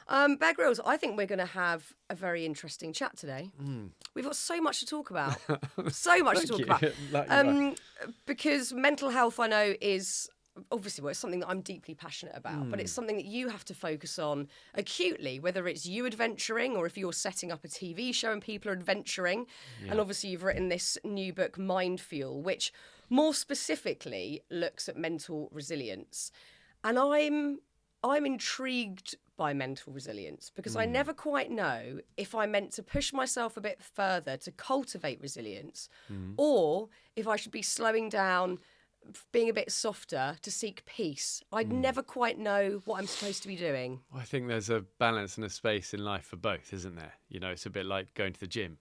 Bear Grylls, I think we're going to have a very interesting chat today. We've got so much to talk about. So much to talk about. Like you are. Because mental health, I know, is obviously it's something that I'm deeply passionate about, but it's something that you have to focus on acutely, whether it's you adventuring or if you're setting up a TV show and people are adventuring. Yeah. And obviously you've written this new book, Mind Fuel, which more specifically looks at mental resilience. And I'm intrigued by mental resilience because I never quite know if I'm meant to push myself a bit further to cultivate resilience or if I should be slowing down, being a bit softer to seek peace. I'd never quite know what I'm supposed to be doing. Well, I think there's a balance and a space in life for both, isn't there? You know, it's a bit like going to the gym.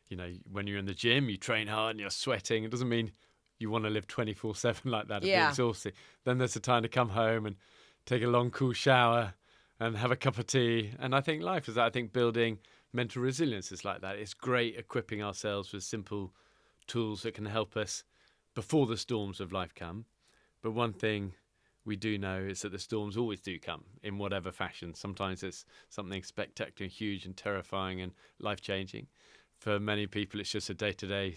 You know, when you're in the gym, you train hard and you're sweating. It doesn't mean you want to live 24/7 like that. It'd be exhausting. Then there's a time to come home and take a long, cool shower and have a cup of tea. And I think life is that. I think building mental resilience is like that. It's great equipping ourselves with simple tools that can help us before the storms of life come. But one thing we do know is that the storms always do come in whatever fashion. Sometimes it's something spectacular, huge and terrifying and life-changing. For many people, it's just a day-to-day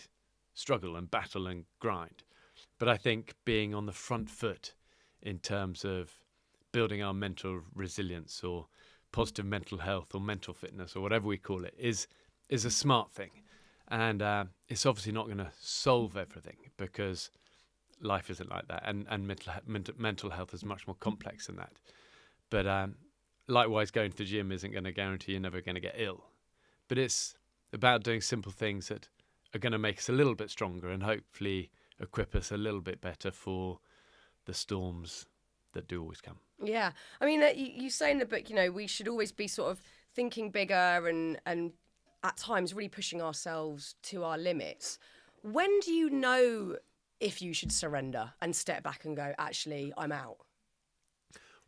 struggle and battle and grind. But I think being on the front foot in terms of building our mental resilience or positive mental health or mental fitness or whatever we call it is a smart thing. And it's obviously not going to solve everything because life isn't like that. And mental health is much more complex than that. But likewise, going to the gym isn't going to guarantee you're never going to get ill. But it's about doing simple things that are going to make us a little bit stronger and hopefully equip us a little bit better for the storms that do always come. Yeah. I mean, you say in the book, you know, we should always be sort of thinking bigger and at times really pushing ourselves to our limits. When do you know if you should surrender and step back and go, actually, I'm out?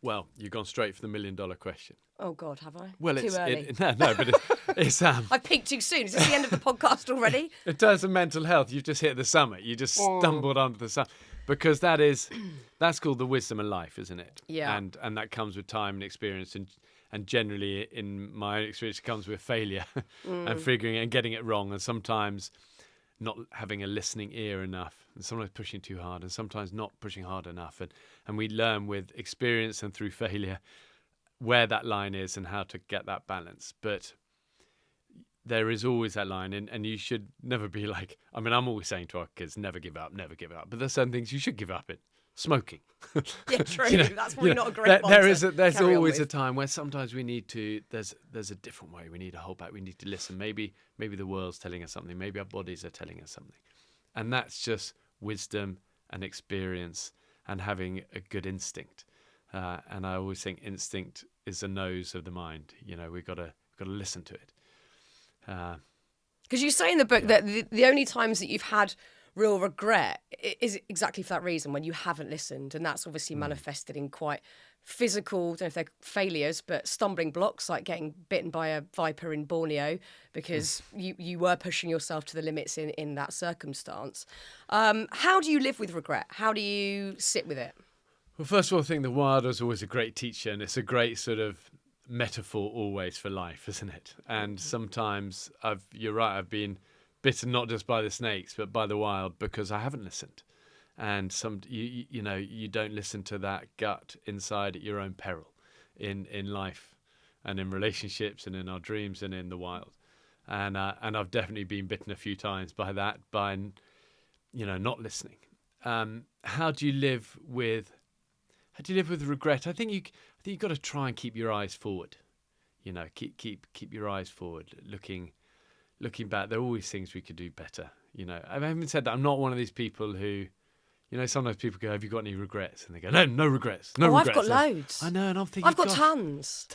Well, you've gone straight for the $1 million question. Oh, God, have I? Well, Too early. No, but it's I've peaked too soon. Is this the end of the podcast already? In terms of mental health, you've just hit the summit. You just stumbled onto the summit. Because that's called the wisdom of life, isn't it? Yeah. And that comes with time and experience, and generally, in my own experience, it comes with failure and figuring and getting it wrong, and sometimes not having a listening ear enough, and sometimes pushing too hard, and sometimes not pushing hard enough, and we learn with experience and through failure where that line is and how to get that balance. But there is always that line, and you should never be like, I mean, I'm always saying to our kids, never give up, never give up. But there's certain things you should give up in. Smoking. Yeah, true. That's probably not a great one. There's always a time where sometimes we need to, there's a different way. We need to hold back. We need to listen. Maybe the world's telling us something. Maybe our bodies are telling us something. And that's just wisdom and experience and having a good instinct. And I always think instinct is the nose of the mind. You know, we've got to listen to it. Because you say in the book that the only times that you've had real regret is exactly for that reason, when you haven't listened, and that's obviously manifested in quite physical, I don't know if they're failures, but stumbling blocks, like getting bitten by a viper in Borneo because you were pushing yourself to the limits in that circumstance. How do you live with regret? How do you sit with it? Well, first of all, I think the wild is always a great teacher, and it's a great sort of metaphor always for life, isn't it? And sometimes you're right, I've been bitten not just by the snakes but by the wild because I haven't listened. And you know, you don't listen to that gut inside at your own peril in life and in relationships and in our dreams and in the wild. And I've definitely been bitten a few times by that, by, you know, not listening. How do you live with regret? I think you've got to try and keep your eyes forward. You know, keep your eyes forward, looking back. There are always things we could do better. You know, I haven't said that I'm not one of these people who, you know, sometimes people go, "Have you got any regrets?" And they go, "No regrets, no regrets." I've got loads. I know, and I'm thinking, I've got tons.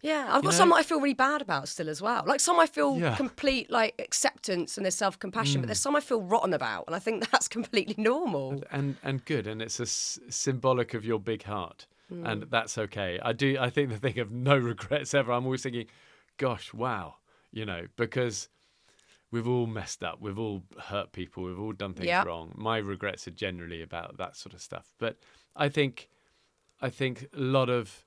Yeah, I've got some that I feel really bad about still as well. Like some I feel complete like acceptance and there's self-compassion, but there's some I feel rotten about, and I think that's completely normal. And good, and it's symbolic of your big heart, and that's okay. I think the thing of no regrets ever. I'm always thinking, gosh, wow, you know, because we've all messed up. We've all hurt people. We've all done things wrong. My regrets are generally about that sort of stuff. But I think a lot of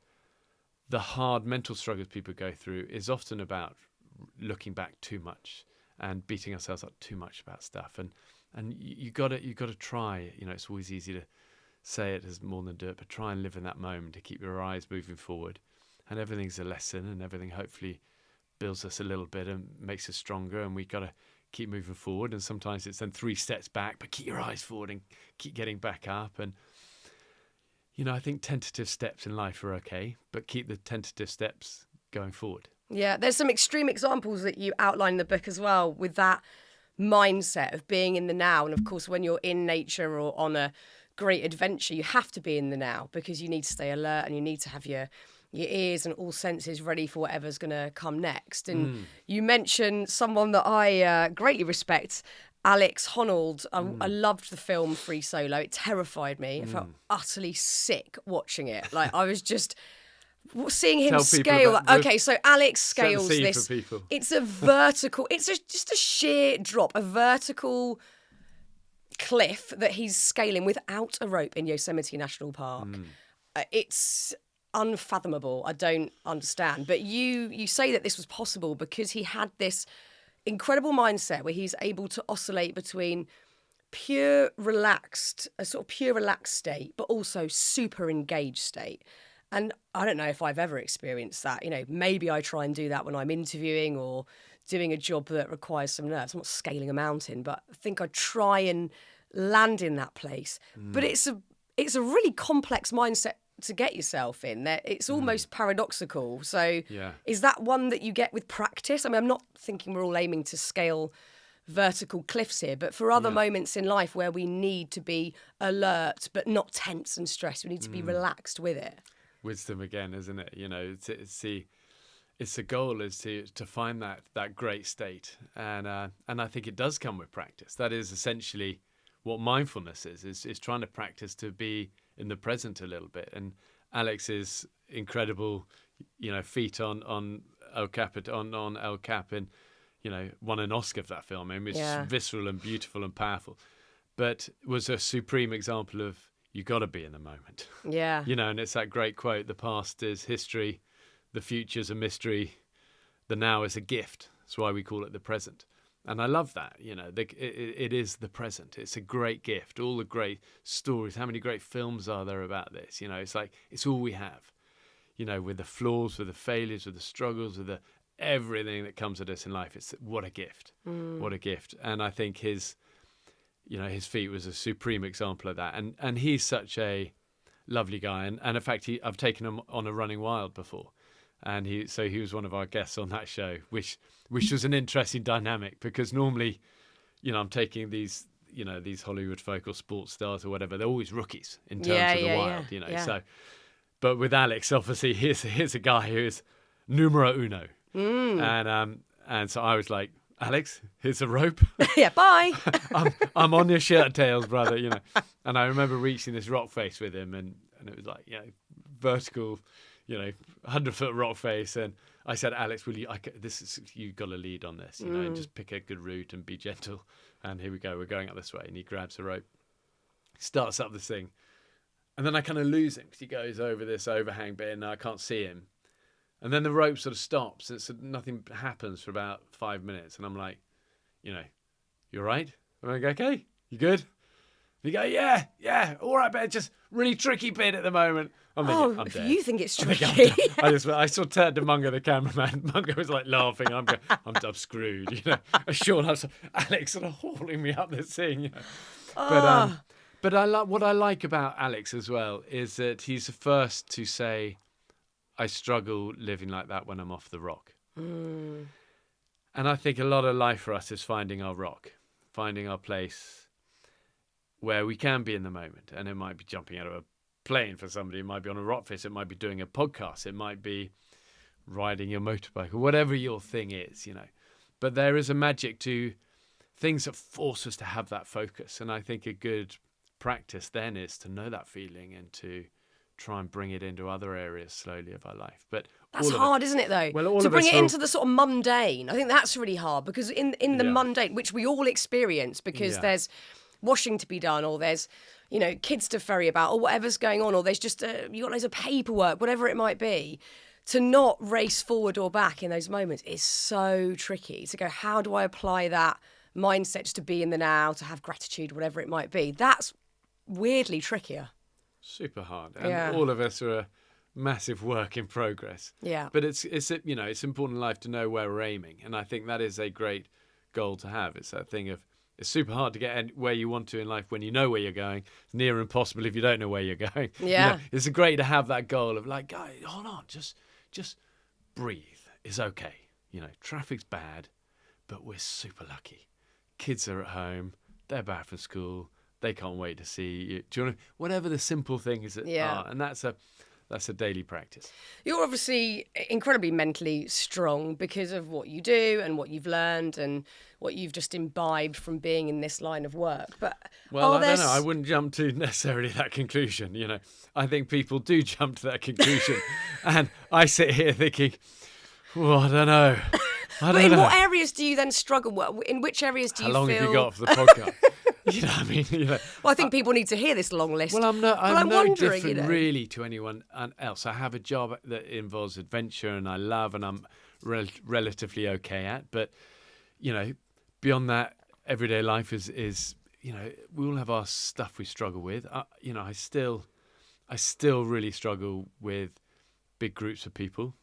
the hard mental struggles people go through is often about looking back too much and beating ourselves up too much about stuff. And you got to try. You know, it's always easy to say it as more than do it, but try and live in that moment to keep your eyes moving forward. And everything's a lesson, and everything hopefully builds us a little bit and makes us stronger. And we got to keep moving forward. And sometimes it's then 3 steps back, but keep your eyes forward and keep getting back up. And you know, I think tentative steps in life are okay, but keep the tentative steps going forward. Yeah, there's some extreme examples that you outline in the book as well, with that mindset of being in the now. And of course, when you're in nature or on a great adventure, you have to be in the now because you need to stay alert and you need to have your ears and all senses ready for whatever's going to come next. And you mentioned someone that I greatly respect, Alex Honnold. I loved the film Free Solo. It terrified me. I felt utterly sick watching it. Like, I was just seeing him scale. Okay, so Alex scales this. It's a vertical. It's just a sheer drop, a vertical cliff that he's scaling without a rope in Yosemite National Park. It's unfathomable. I don't understand. But you say that this was possible because he had this incredible mindset where he's able to oscillate between a sort of pure relaxed state, but also super engaged state. And I don't know if I've ever experienced that. You know, maybe I try and do that when I'm interviewing or doing a job that requires some nerves. I'm not scaling a mountain, but I think I try and land in that place. But it's a really complex mindset to get yourself in there. It's almost paradoxical. So is that one that you get with practice? I mean, I'm not thinking we're all aiming to scale vertical cliffs here, but for other moments in life where we need to be alert but not tense and stressed, we need to be relaxed with it. Wisdom again, isn't it? You know, it's the goal is to find that great state, and I think it does come with practice. That is essentially what mindfulness is trying to practice to be in the present a little bit. And Alex's incredible, you know, feat on El Cap, and you know, won an Oscar for that film. I mean, it's visceral and beautiful and powerful, but was a supreme example of you got to be in the moment. Yeah. You know, and it's that great quote: "The past is history, the future's a mystery, the now is a gift." That's why we call it the present. And I love that, you know, it is the present. It's a great gift. All the great stories, how many great films are there about this? You know, it's like, it's all we have, you know, with the flaws, with the failures, with the struggles, with the everything that comes at us in life. It's what a gift, what a gift. And I think his feat was a supreme example of that. And he's such a lovely guy. And in fact, I've taken him on a Running Wild before. And he was one of our guests on that show, which was an interesting dynamic, because normally, you know, I'm taking these Hollywood folk or sports stars or whatever. They're always rookies in terms of the wild, you know. Yeah. So, but with Alex, obviously, here's a guy who is numero uno, and so I was like, Alex, here's a rope. Yeah, bye. I'm on your shirt tails, brother. You know. And I remember reaching this rock face with him, and it was like, you know, vertical, you know, 100-foot rock face, and I said, Alex, will you? You got to lead on this, you know, and just pick a good route and be gentle. And here we go, we're going up this way, and he grabs a rope, starts up this thing, and then I kind of lose him because he goes over this overhang bit, and I can't see him. And then the rope sort of stops, and nothing happens for about 5 minutes, and I'm like, you know, you all right? And I go, okay, you good? And you go, yeah, all right, but it's just really tricky bit at the moment. I'm thinking, I'm if dead. you think it's tricky. I sort of turned to Munger, the cameraman. Munger was like laughing. I'm going, I'm screwed, you know. Sean, Alex sort of hauling me up this thing. You know? But what I like about Alex as well is that he's the first to say, I struggle living like that when I'm off the rock. And I think a lot of life for us is finding our rock, finding our place where we can be in the moment. And it might be jumping out of a plane for somebody. It might be on a rock face. It might be doing a podcast. It might be riding your motorbike or whatever your thing is, you know. But there is a magic to things that force us to have that focus. And I think a good practice then is to know that feeling and to try and bring it into other areas slowly of our life. But that's hard, isn't it, though? Well, to bring it into the sort of mundane. I think that's really hard, because in the mundane, which we all experience, because there's washing to be done, or there's, you know, kids to ferry about, or whatever's going on, or there's just you got loads of paperwork, whatever it might be. to not race forward or back in those moments is so tricky. To go, how do I apply that mindset just to be in the now, to have gratitude, whatever it might be? That's weirdly trickier. Super hard. And all of us are a massive work in progress. Yeah. But it's it's important in life to know where we're aiming. And I think that is a great goal to have. It's that thing of, it's super hard to get where you want to in life when you know where you're going. It's near impossible if you don't know where you're going. Yeah. It's great to have that goal of like, guys, hold on, just breathe. It's okay. Traffic's bad, but we're super lucky. Kids are at home. They're back from school. They can't wait to see you. Do you want to, whatever the simple things that are, and that's a daily practice. You're obviously incredibly mentally strong because of what you do and what you've learned and what you've just imbibed from being in this line of work. But I don't know. I wouldn't jump to necessarily that conclusion. I think people do jump to that conclusion, and I sit here thinking, well, I don't know. But in what areas do you then struggle? In which areas do you feel... How long have you got for the podcast? Well, I think people need to hear this long list. Well, I'm no different really to anyone else. I have a job that involves adventure and I love and I'm relatively okay at. But, beyond that, everyday life is we all have our stuff we struggle with. I still really struggle with big groups of people.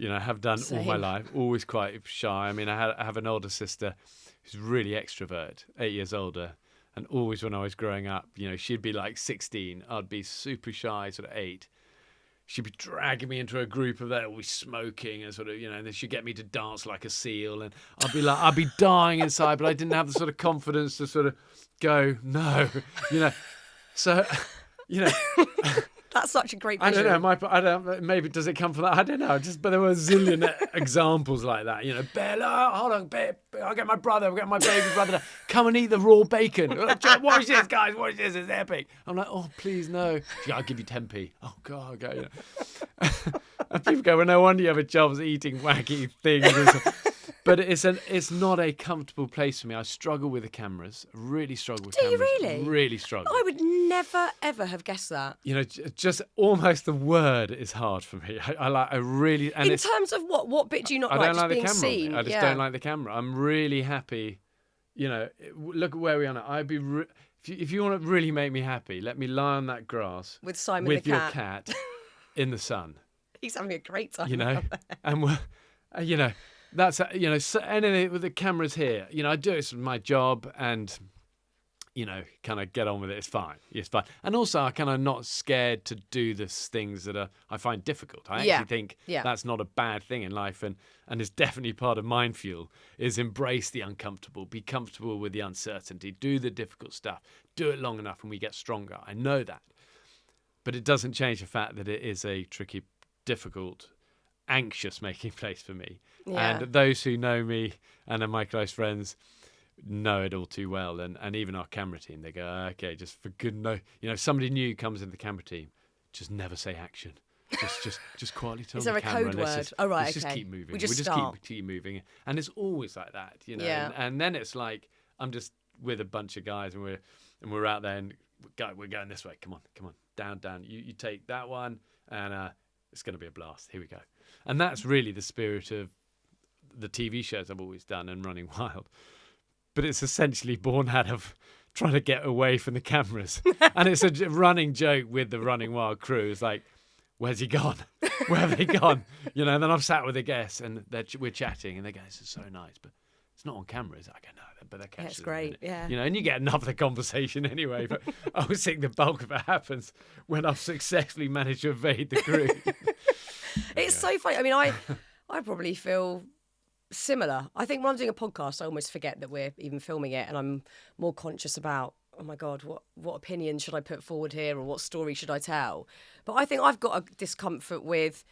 I have done all my life, always quite shy. I mean, I have an older sister who's really extrovert, 8 years older. And always when I was growing up, she'd be like 16. I'd be super shy, sort of 8. She'd be dragging me into a group of that, always smoking and sort of, and then she'd get me to dance like a seal. And I'd be dying inside, but I didn't have the sort of confidence to sort of go, no, So, That's such a great vision. I don't know. Maybe does it come from that? I don't know. But there were a zillion examples like that. Bella, hold on, I'll get my baby brother to come and eat the raw bacon. Watch this, guys. Watch this. It's epic. I'm like, oh, please no. I'll give you 10p. Oh God, okay. And people go, well, no wonder you have a job eating wacky things. But it's not a comfortable place for me. I struggle with the cameras. I really struggle with cameras. Do you really? Really struggle. I would never, ever have guessed that. Just almost the word is hard for me. I really... And in terms of what bit do you not like? I don't like the being camera. seen? I just don't like the camera. I'm really happy. Look at where we are now. I'd be... If you want to really make me happy, let me lie on that grass... With Simon with the your cat. in the sun. He's having a great time. And we're... That's anything with the cameras here. I do it as my job, and kind of get on with it. It's fine. And also, I'm kind of not scared to do the things that I find difficult. I actually think that's not a bad thing in life, and is definitely part of Mind Fuel. Is embrace the uncomfortable, be comfortable with the uncertainty, do the difficult stuff, do it long enough, and we get stronger. I know that, but it doesn't change the fact that it is a tricky, difficult, anxious making place for me. And those who know me and are my close friends know it all too well. And even our camera team, they go, okay, just for good no, if somebody new comes in the camera team, just never say action. Just quietly tell the camera. Is there a code word? Oh, right, let's just keep moving. We just keep moving. And it's always like that, And then it's like I'm just with a bunch of guys and we're out there and we're going this way. Come on, down. You take that one and it's going to be a blast. Here we go. And that's really the spirit of the TV shows I've always done and Running Wild. But it's essentially born out of trying to get away from the cameras. And it's a running joke with the Running Wild crew. It's like, where's he gone? Where have they gone? And then I'm sat with the guests and we're chatting and they go, this is so nice, but it's not on camera, is it? I go, no, but they're catching That's great, yeah. And you get enough of the conversation anyway, but I always think the bulk of it happens when I've successfully managed to evade the crew. It's so funny. I mean, I probably feel similar. I think when I'm doing a podcast, I almost forget that we're even filming it, and I'm more conscious about, oh my God, what opinion should I put forward here, or what story should I tell? But I think I've got a discomfort with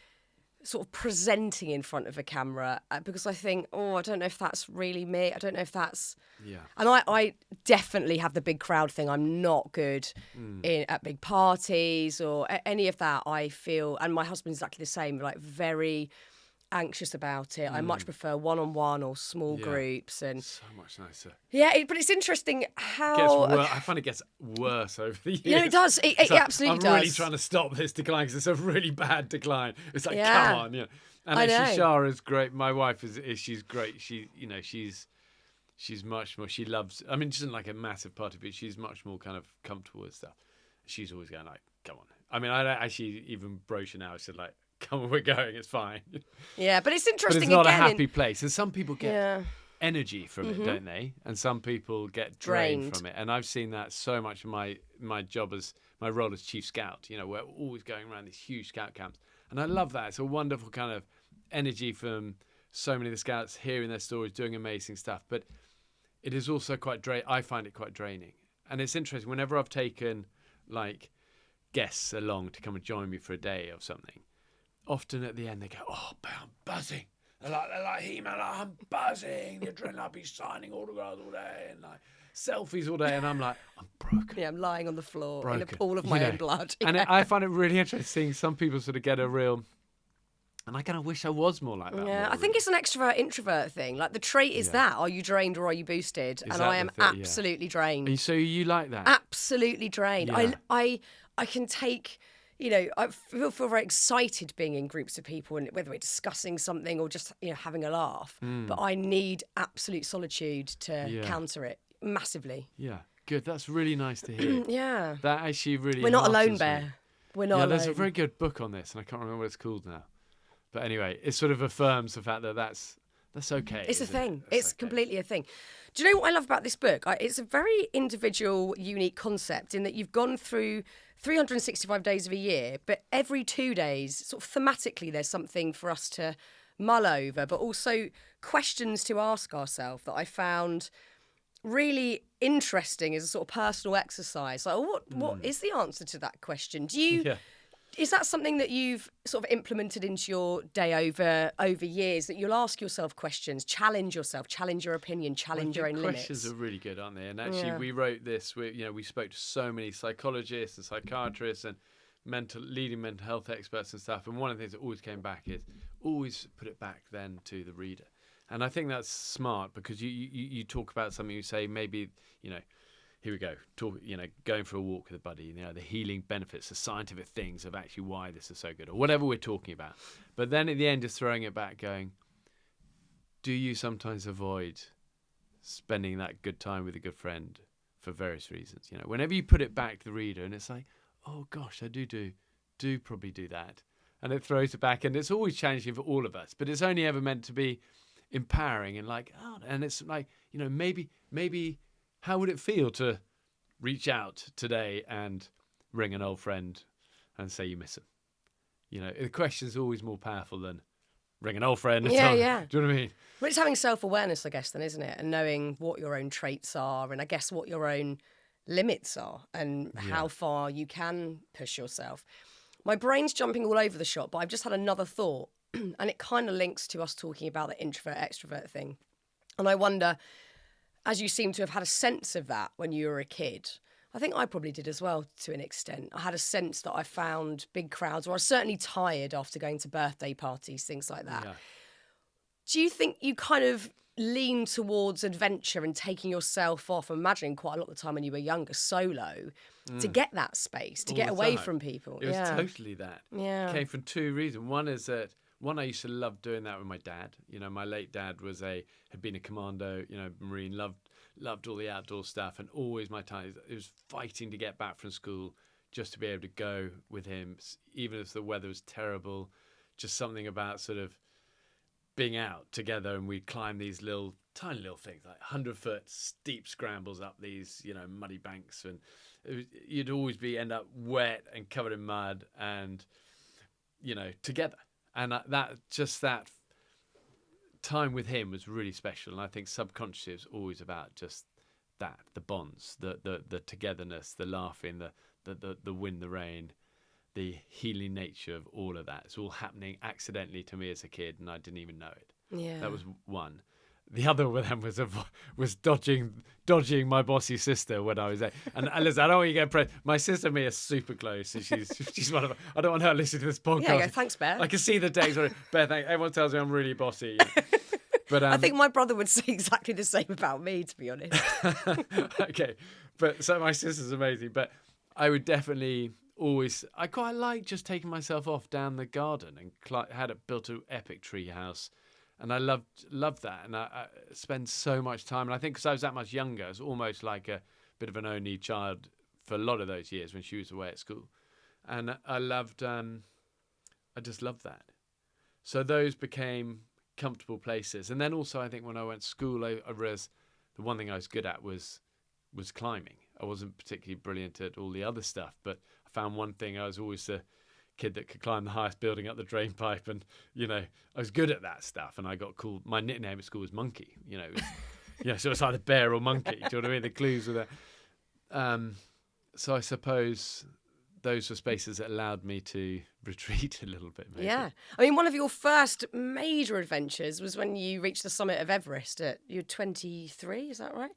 sort of presenting in front of a camera because I think, I don't know if that's really me. I don't know if that's... Yeah. And I definitely have the big crowd thing. I'm not good at big parties or any of that, I feel. And my husband's exactly the same, like very anxious about it. I much prefer one-on-one or small groups, and so much nicer. Yeah, but it's interesting how I find it gets worse over the years. Yeah, it does. It absolutely does. I'm really trying to stop this decline because it's a really bad decline. It's like, Yeah. come on, And I know. Shara is great. My wife she's great. She's much more. She loves. I mean, she isn't like a massive part of it. She's much more kind of comfortable with stuff. She's always going like, come on. I mean, I don't actually even broach her now. I said like, come on, we're going. It's fine. Yeah, but it's interesting. But it's not again a happy place, and some people get energy from Mm-hmm. it, don't they? And some people get drained from it. And I've seen that so much in my job as my role as chief scout. We're always going around these huge scout camps, and I love that. It's a wonderful kind of energy from so many of the scouts hearing their stories, doing amazing stuff. But it is also quite I find it quite draining. And it's interesting, whenever I've taken like guests along to come and join me for a day or something, often at the end they go, oh, I'm buzzing. They're like, He-Man, I'm buzzing. The adrenaline, I'll be signing autographs all day and like selfies all day. And I'm like, I'm broken. Yeah, I'm lying on the floor Broken. in a pool of my own blood. And I find it really interesting. Some people sort of get a real... And I kind of wish I was more like that. Yeah, I think it's an extrovert-introvert thing. Like the trait is that, are you drained or are you boosted? And I am absolutely drained. And so you like that? Absolutely drained. Yeah. I can take... I feel very excited being in groups of people, and whether we're discussing something or just having a laugh. But I need absolute solitude to counter it massively. Yeah, good. That's really nice to hear. Yeah, that actually really. We're not alone, heartens me. Bear. We're not alone. There's a very good book on this, and I can't remember what it's called now. But anyway, it sort of affirms the fact that that's okay. It's a thing. It's okay. completely a thing. Do you know what I love about this book? It's a very individual, unique concept in that you've gone through 365 days of a year, but every 2 days, sort of thematically, there's something for us to mull over, but also questions to ask ourselves that I found really interesting as a sort of personal exercise. Like, what is the answer to that question? Do you... Yeah. Is that something that you've sort of implemented into your day over years, that you'll ask yourself questions, challenge yourself, challenge your opinion, challenge your own limits? Questions are really good, aren't they? And actually, we wrote this. We spoke to so many psychologists and psychiatrists and leading mental health experts and stuff. And one of the things that always came back is always put it back then to the reader. And I think that's smart because you talk about something, you say maybe here we go. Going for a walk with a buddy, the healing benefits, the scientific things of actually why this is so good, or whatever we're talking about. But then at the end, just throwing it back, going, do you sometimes avoid spending that good time with a good friend for various reasons? Whenever you put it back to the reader, and it's like, oh gosh, I do probably do that, and it throws it back, and it's always challenging for all of us. But it's only ever meant to be empowering and like, and it's like, maybe. How would it feel to reach out today and ring an old friend and say you miss them? The question's always more powerful than ring an old friend. Yeah. Do you know what I mean? Well, it's having self-awareness, I guess, then, isn't it? And knowing what your own traits are, and I guess what your own limits are, and how far you can push yourself. My brain's jumping all over the shop, but I've just had another thought, and it kind of links to us talking about the introvert-extrovert thing. And I wonder, as you seem to have had a sense of that when you were a kid, I think I probably did as well to an extent. I had a sense that I found big crowds, or I was certainly tired after going to birthday parties, things like that. Yeah. Do you think you kind of lean towards adventure and taking yourself off, imagining quite a lot of the time when you were younger, solo, to get that space, to get away from people? It was totally that. Yeah. It came from two reasons. One is that I used to love doing that with my dad. My late dad had been a commando, Marine, loved all the outdoor stuff, and always my time, it was fighting to get back from school just to be able to go with him, even if the weather was terrible. Just something about sort of being out together, and we'd climb these tiny little things, like 100-foot steep scrambles up these, muddy banks, and you'd always end up wet and covered in mud, and together. And that time with him was really special. And I think subconsciously it was always about just that, the bonds, the togetherness, the laughing, the wind, the rain, the healing nature of all of that. It's all happening accidentally to me as a kid, and I didn't even know it. Yeah. That was one. the other one then was dodging my bossy sister when I was there. And listen, I don't want you to get impressed. My sister and me are super close. So she's one of. I don't want her to listen to this podcast. Yeah, thanks, Bear. I can see the days where Bear. Everyone tells me I'm really bossy. But I think my brother would say exactly the same about me, to be honest. Okay, but so my sister's amazing. But I would definitely always. I quite like just taking myself off down the garden and built an epic tree house. And I loved that, and I spent so much time. And I think because I was that much younger, I was almost like a bit of an only child for a lot of those years when she was away at school. And I just loved that. So those became comfortable places. And then also, I think when I went to school, I realized the one thing I was good at was climbing. I wasn't particularly brilliant at all the other stuff, but I found one thing. I was always the kid that could climb the highest building up the drain pipe, and I was good at that stuff, and I got called. My nickname at school was Monkey. So it's either bear or monkey. Do you know what I mean? The clues were there. So I suppose those were spaces that allowed me to retreat a little bit. Maybe. Yeah, I mean, one of your first major adventures was when you reached the summit of Everest at you're 23. Is that right?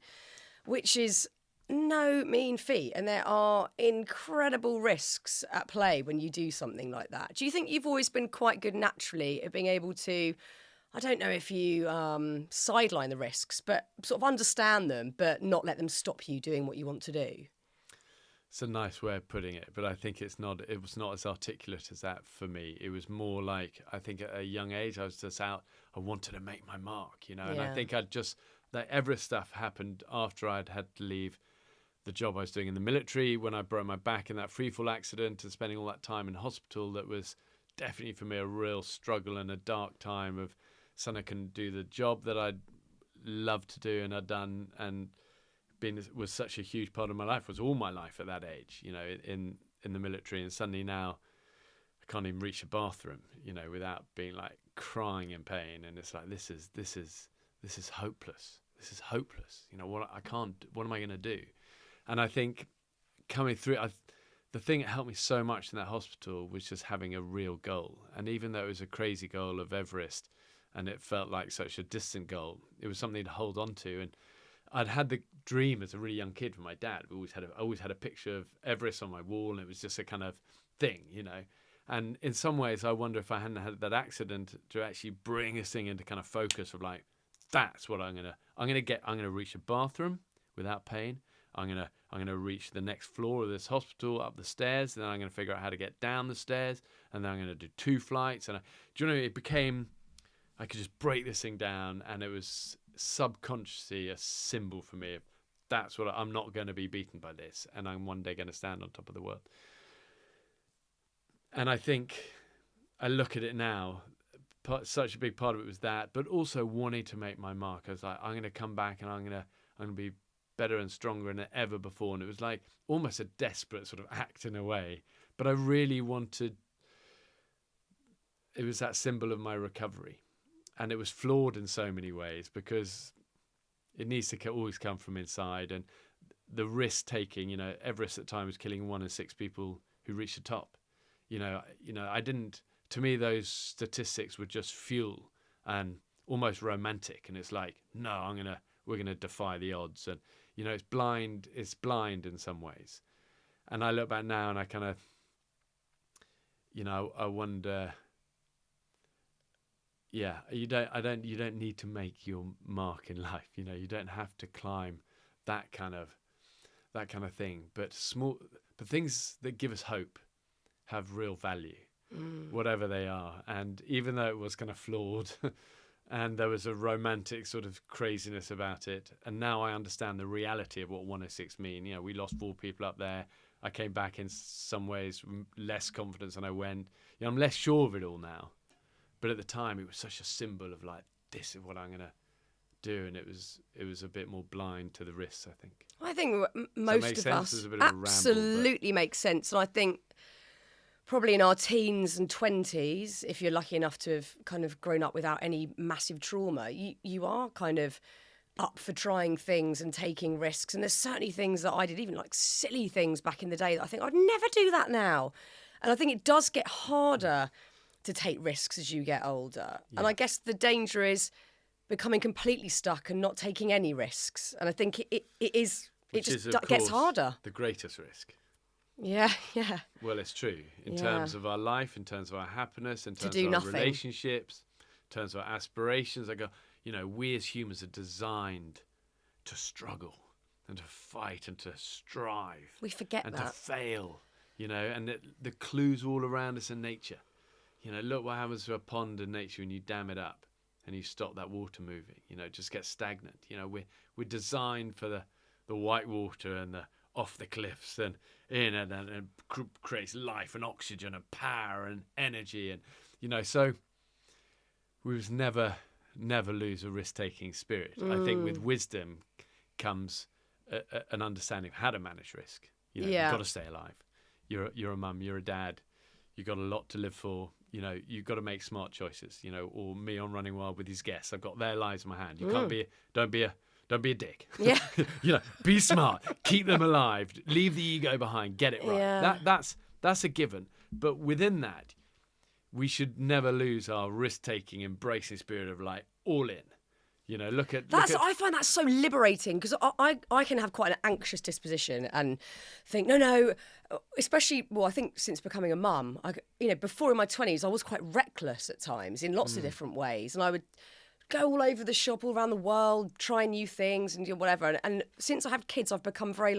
Which is no mean feat, and there are incredible risks at play when you do something like that. Do you think you've always been quite good naturally at being able to, I don't know if you sideline the risks, but sort of understand them, but not let them stop you doing what you want to do? It's a nice way of putting it, but I think it was not as articulate as that for me. It was more like, I think at a young age, I was just out, I wanted to make my mark, and I think that Everest stuff happened after I'd had to leave the job I was doing in the military, when I broke my back in that freefall accident, and spending all that time in hospital. That was definitely for me a real struggle and a dark time of suddenly I couldn't do the job that I'd loved to do and I'd done, and was such a huge part of my life, was all my life at that age, in the military. And suddenly now I can't even reach a bathroom, without being like crying in pain. And it's like, this is hopeless. This is hopeless. What am I going to do? And I think coming through, the thing that helped me so much in that hospital was just having a real goal. And even though it was a crazy goal of Everest and it felt like such a distant goal, it was something to hold on to. And I'd had the dream as a really young kid from my dad. I always had a picture of Everest on my wall, and it was just a kind of thing, And in some ways, I wonder if I hadn't had that accident to actually bring this thing into kind of focus of like, that's what I'm gonna reach a bathroom without pain. I'm gonna reach the next floor of this hospital, up the stairs, and then I'm gonna figure out how to get down the stairs, and then I'm gonna do 2 flights. And it became, I could just break this thing down, and it was subconsciously a symbol for me of, that's what I'm not going to be beaten by this, and I'm one day going to stand on top of the world. And I think I look at it now, such a big part of it was that, but also wanting to make my mark. I was like, I'm going to come back and I'm going to be better and stronger than ever before. And it was like almost a desperate sort of act in a way, but I really wanted, it was that symbol of my recovery. And it was flawed in so many ways because it needs to always come from inside. And the risk taking, Everest at the time was killing 1 in 6 people who reached the top. I didn't, to me, those statistics were just fuel and almost romantic. And it's like, no, we're going to defy the odds. And, it's blind in some ways. And I look back now and I kind of, I wonder, yeah, you don't need to make your mark in life. You don't have to climb that kind of thing. But the things that give us hope have real value, whatever they are. And even though it was kind of flawed and there was a romantic sort of craziness about it, and now I understand the reality of what 106 mean. We lost 4 people up there. I came back in some ways less confidence than I went. I'm less sure of it all now. But at the time, it was such a symbol of like, this is what I'm going to do. And it was a bit more blind to the risks, I think. I think most of us absolutely makes sense. And I think probably in our teens and 20s, if you're lucky enough to have kind of grown up without any massive trauma, you are kind of up for trying things and taking risks. And there's certainly things that I did, even like silly things back in the day, that I think I'd never do that now. And I think it does get harder to take risks as you get older. Yeah. And I guess the danger is becoming completely stuck and not taking any risks. And I think it is. It Which just is, of gets course, harder. the greatest risk. Yeah, yeah. Well, it's true. In terms of our life, in terms of our happiness, in terms do of our nothing. relationships, in terms of our aspirations. I go, we as humans are designed to struggle and to fight and to strive. We forget and that. to fail, and the clues all around us in nature. Look what happens to a pond in nature when you dam it up and you stop that water moving. It just gets stagnant. We're designed for the white water and the off the cliffs and creates life and oxygen and power and energy and so we must never lose a risk-taking spirit. I think with wisdom comes an understanding of how to manage risk. You've got to stay alive. You're a mum, you're a dad, you've got a lot to live for. You've got to make smart choices. Or me on Running Wild with his guests, I've got their lives in my hand. You can't don't be a dick. Yeah. Be smart. Keep them alive. Leave the ego behind. Get it right. Yeah. That's a given. But within that, we should never lose our risk-taking, embracing spirit of all in. I find that so liberating, because I can have quite an anxious disposition and think, no, especially, I think since becoming a mum, before in my 20s, I was quite reckless at times in lots of different ways. And I would go all over the shop, all around the world, try new things and do whatever. And since I have kids, I've become very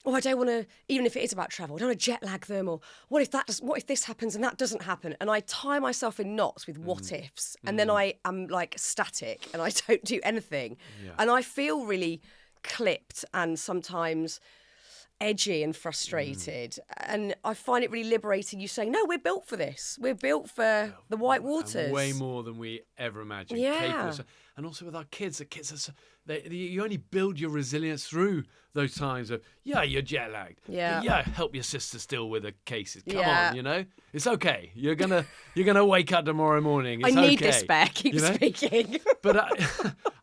I don't want to, even if it is about travel, I don't want to jet lag them, or what if this happens and that doesn't happen? And I tie myself in knots with what ifs, and then I am static and I don't do anything. Yeah. And I feel really clipped and sometimes edgy and frustrated. And I find it really liberating, you saying, no, we're built for this. We're built for the white waters. And way more than we ever imagined. Yeah. And also with our kids, the kids are you only build your resilience through those times of, you're jet lagged. Yeah. Help your sister still with the cases. Come on, it's okay. You're gonna wake up tomorrow morning. It's I need okay. this bear. Keep speaking. But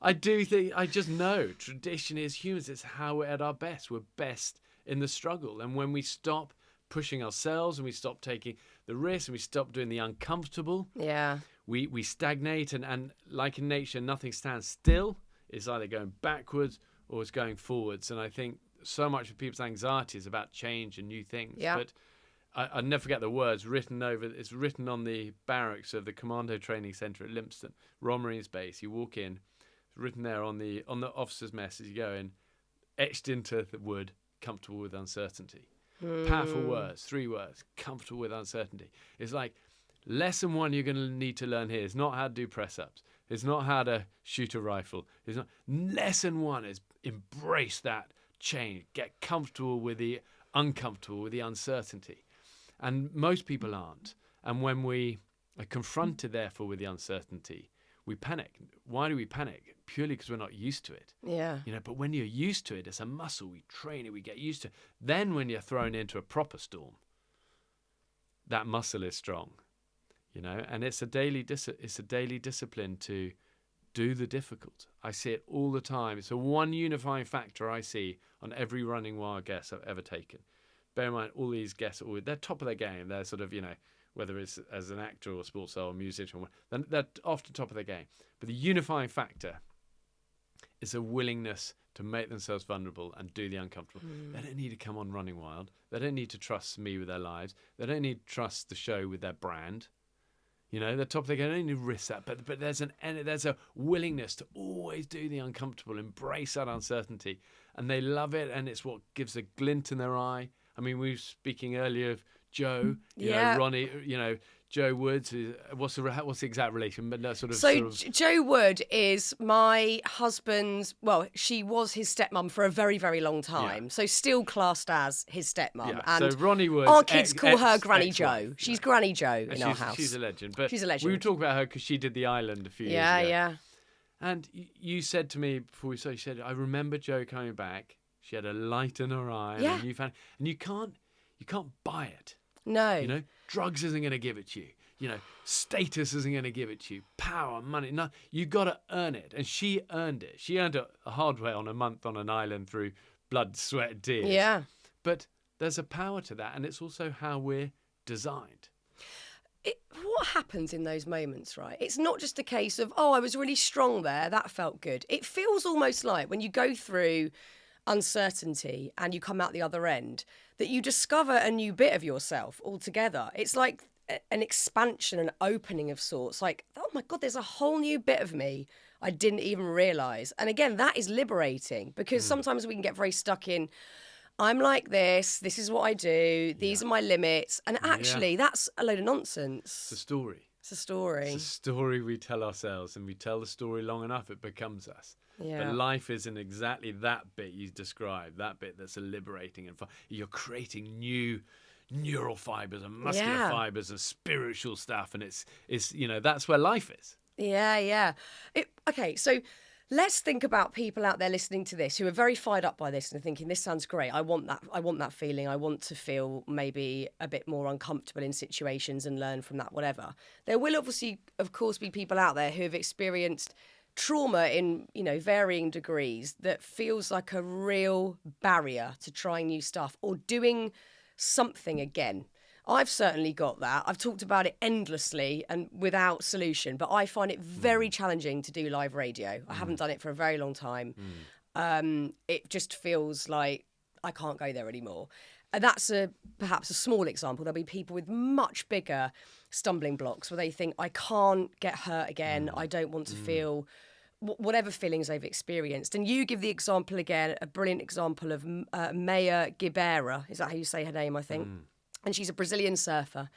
I do think, I just know tradition is humans. It's how we're at our best. We're best in the struggle. And when we stop pushing ourselves and we stop taking the risk and we stop doing the uncomfortable, we stagnate, and like in nature, nothing stands still. It's either going backwards or it's going forwards. And I think so much of people's anxiety is about change and new things. Yeah. But I'll never forget the words it's written on the barracks of the Commando Training Centre at Lympstone, Royal Marines Base. You walk in, it's written there on the officer's mess as you go in, etched into the wood, comfortable with uncertainty. Powerful words, 3 words, comfortable with uncertainty. It's like, lesson 1 you're going to need to learn here is not how to do press-ups. It's not how to shoot a rifle. It's not. Lesson 1 is embrace that change. Get comfortable with the uncomfortable, with the uncertainty. And most people aren't. And when we are confronted, therefore, with the uncertainty, we panic. Why do we panic? Purely because we're not used to it. Yeah. But when you're used to it, it's a muscle. We train it. We get used to it. Then when you're thrown into a proper storm, that muscle is strong. And it's a daily discipline to do the difficult. I see it all the time. It's the one unifying factor I see on every Running Wild guest I've ever taken. Bear in mind, all these guests, they're top of their game. They're sort of, whether it's as an actor or sports star or musician, they're often top of their game. But the unifying factor is a willingness to make themselves vulnerable and do the uncomfortable. They don't need to come on Running Wild. They don't need to trust me with their lives. They don't need to trust the show with their brand. They're top of their game. They don't need to risk that. But there's a willingness to always do the uncomfortable, embrace that uncertainty. And they love it, and it's what gives a glint in their eye. I mean, we were speaking earlier of Joe, Ronnie, Joe Woods. What's the exact relation? But no, Joe Wood is my husband's. Well, she was his stepmom for a very, very long time. Yeah. So still classed as his stepmom. Yeah. And so Ronnie Woods. Our kids call her Granny Joe. She's Granny Joe in our house. She's a legend. But she's a legend. We were talking about her because she did the island a few years ago. Yeah. And you said to me before we said, you said, I remember Joe coming back. She had a light in her eye. Yeah. And you can't buy it. No. Drugs isn't going to give it to you. Status isn't going to give it to you. Power, money. No, you got to earn it. And she earned it. She earned it a hard way on a month on an island through blood, sweat, tears. Yeah. But there's a power to that. And it's also how we're designed. what happens in those moments, right? It's not just a case of, oh, I was really strong there, that felt good. It feels almost like when you go through uncertainty and you come out the other end, that you discover a new bit of yourself altogether. It's like an expansion, an opening of sorts. Like, oh my God, there's a whole new bit of me I didn't even realise. And again, that is liberating, because sometimes we can get very stuck in, I'm like this is what I do, these are my limits. And actually, that's a load of nonsense. It's a story. It's a story. It's a story we tell ourselves, and we tell the story long enough, it becomes us. Yeah. But life isn't exactly that bit you described, that bit that's liberating and fun. You're creating new neural fibers and muscular fibers and spiritual stuff, and it's that's where life is. Yeah. Okay, so let's think about people out there listening to this who are very fired up by this and thinking, this sounds great. I want that feeling. I want to feel maybe a bit more uncomfortable in situations and learn from that, whatever. There will obviously, of course, be people out there who have experienced trauma in, varying degrees that feels like a real barrier to trying new stuff or doing something again. I've certainly got that. I've talked about it endlessly and without solution, but I find it very challenging to do live radio. I haven't done it for a very long time. It just feels like I can't go there anymore. And that's perhaps a small example. There'll be people with much bigger stumbling blocks where they think, I can't get hurt again. I don't want to feel whatever feelings they've experienced. And you give the example again, a brilliant example of Maya Gibera. Is that how you say her name, I think? And she's a Brazilian surfer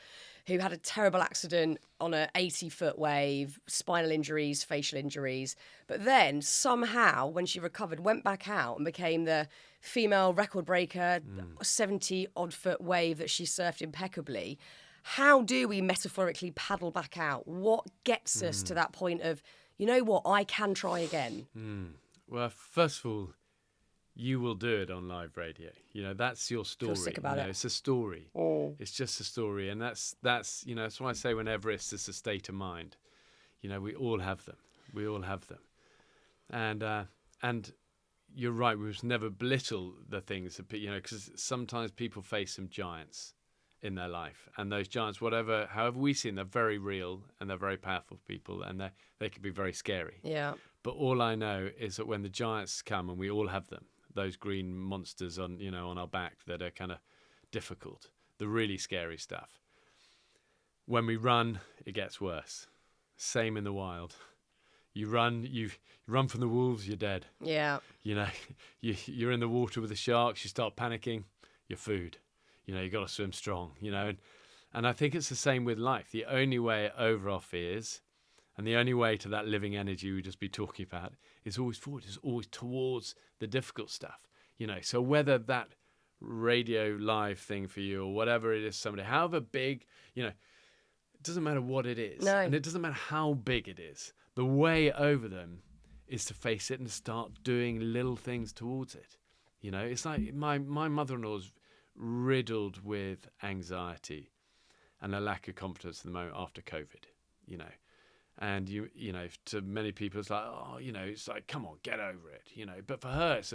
who had a terrible accident on an 80-foot wave, spinal injuries, facial injuries. But then somehow, when she recovered, went back out and became the female record breaker, 70-odd foot wave that she surfed impeccably. How do we metaphorically paddle back out? What gets us to that point of, you know what, I can try again? Well, first of all, you will do it on live radio. That's your story. Feel sick about it. It's a story. It's just a story, and that's that's why I say when Everest is a state of mind. We all have them. We all have them, and you're right. We must never belittle the things that because sometimes people face some giants in their life, and those giants, however we see them, they're very real and they're very powerful people, and they can be very scary. Yeah. But all I know is that when the giants come, and we all have them, those green monsters on our back that are kind of difficult, the really scary stuff. When we run, it gets worse. Same in the wild. You run from the wolves, you're dead. Yeah. You're in the water with the sharks, you start panicking, you're food. You got to swim strong, and I think it's the same with life. The only way over our fears, and the only way to that living energy we just be talking about, is always forward, is always towards the difficult stuff. So whether that radio live thing for you or whatever it is, somebody, however big, it doesn't matter what it is. No. And it doesn't matter how big it is. The way over them is to face it and start doing little things towards it. It's like my mother-in-law's riddled with anxiety and a lack of confidence at the moment after COVID, and to many people it's like, it's like, come on, get over it, but for her it's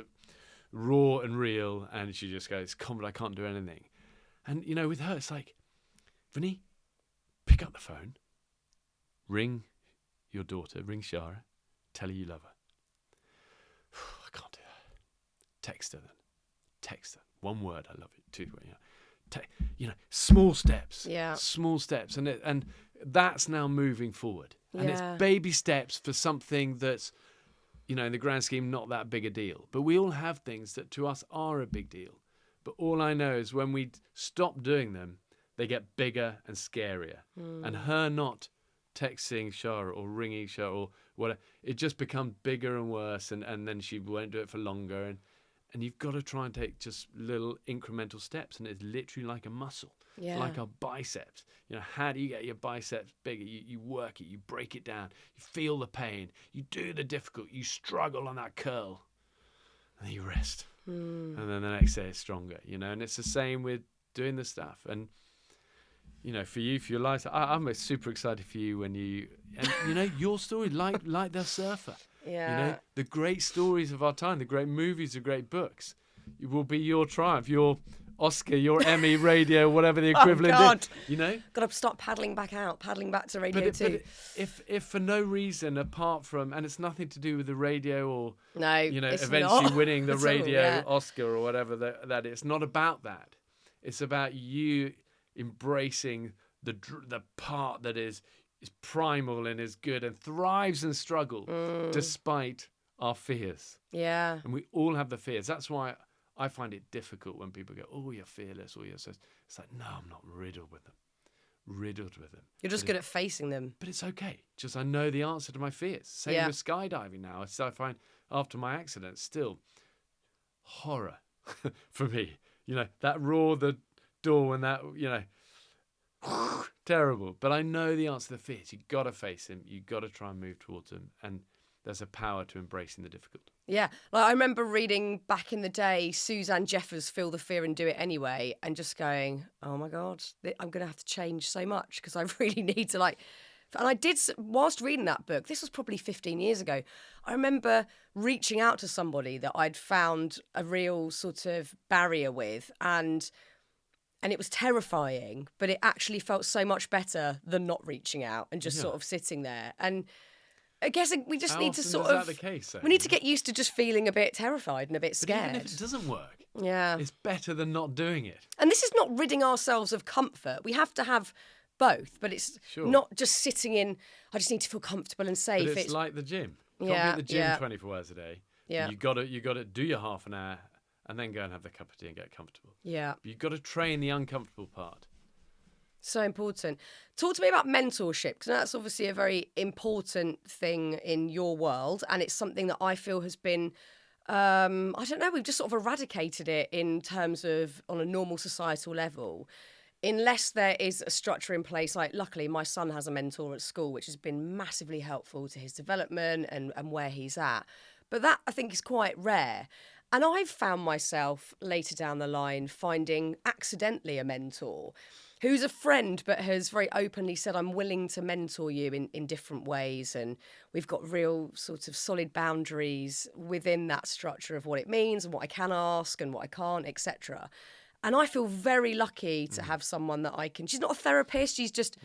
raw and real, and she just goes, come on, I can't do anything. And with her it's like, Vinny, pick up the phone, ring your daughter, ring Shara, tell her you love her. I can't do that. Text her. One word, I love you. 2 small steps. Yeah. Small steps, and that's now moving forward. And it's baby steps for something that's, in the grand scheme, not that big a deal. But we all have things that to us are a big deal. But all I know is when we stop doing them, they get bigger and scarier. And her not texting Shara or ringing Shara or whatever, it just becomes bigger and worse, and then she won't do it for longer. And you've got to try and take just little incremental steps, and it's literally like a muscle. Yeah. It's like our biceps. How do you get your biceps bigger? You work it, you break it down, you feel the pain, you do the difficult, you struggle on that curl, and then you rest. And then the next day it's stronger, and it's the same with doing the stuff. And, for you, for your life, I'm super excited for you when your story, like the surfer. Yeah. The great stories of our time, the great movies, the great books, it will be your triumph. Your Oscar, your Emmy, radio, whatever the equivalent Oh, God. is. You know? Got to start paddling back to Radio 2. But if for no reason apart from, and it's nothing to do with the radio or, No, eventually not winning the at all, radio yeah. Oscar or whatever, that it's not about that. It's about you embracing the part that is primal and is good and thrives and struggles despite our fears. Yeah. And we all have the fears. That's why I find it difficult when people go, "Oh, you're fearless," or "You're so." It's like, no, I'm not riddled with them. You're just good at facing them. But it's okay. Just I know the answer to my fears. Same with skydiving now. So I find after my accident, still horror for me. That roar, the door, and that, terrible. But I know the answer to the fears. You've got to face them. You've got to try and move towards them. And there's a power to embracing the difficult. Yeah. Like I remember reading back in the day, Suzanne Jeffers' Feel the Fear and Do It Anyway, and just going, oh my God, I'm going to have to change so much because I really need to and I did, whilst reading that book, this was probably 15 years ago, I remember reaching out to somebody that I'd found a real sort of barrier with, and it was terrifying, but it actually felt so much better than not reaching out and just sort of sitting there. And I guess we just need to sort of... Is that the case, though? We need to get used to just feeling a bit terrified and a bit scared. But even if it doesn't work, it's better than not doing it. And this is not ridding ourselves of comfort. We have to have both, but it's not just sitting in, I just need to feel comfortable and safe. But it's like the gym. You Yeah, can't be at the gym 24 hours a day. Yeah. You got to do your half an hour and then go and have the cup of tea and get comfortable. Yeah. But you've got to train the uncomfortable part. So important. Talk to me about mentorship, because that's obviously a very important thing in your world, and it's something that I feel has been, I don't know, we've just sort of eradicated it in terms of on a normal societal level. Unless there is a structure in place, like luckily my son has a mentor at school, which has been massively helpful to his development and where he's at. But that, I think, is quite rare. And I've found myself later down the line finding accidentally a mentor who's a friend but has very openly said, I'm willing to mentor you in different ways. And we've got real sort of solid boundaries within that structure of what it means and what I can ask and what I can't, etc. And I feel very lucky to have someone that I can... She's not a therapist, she's just...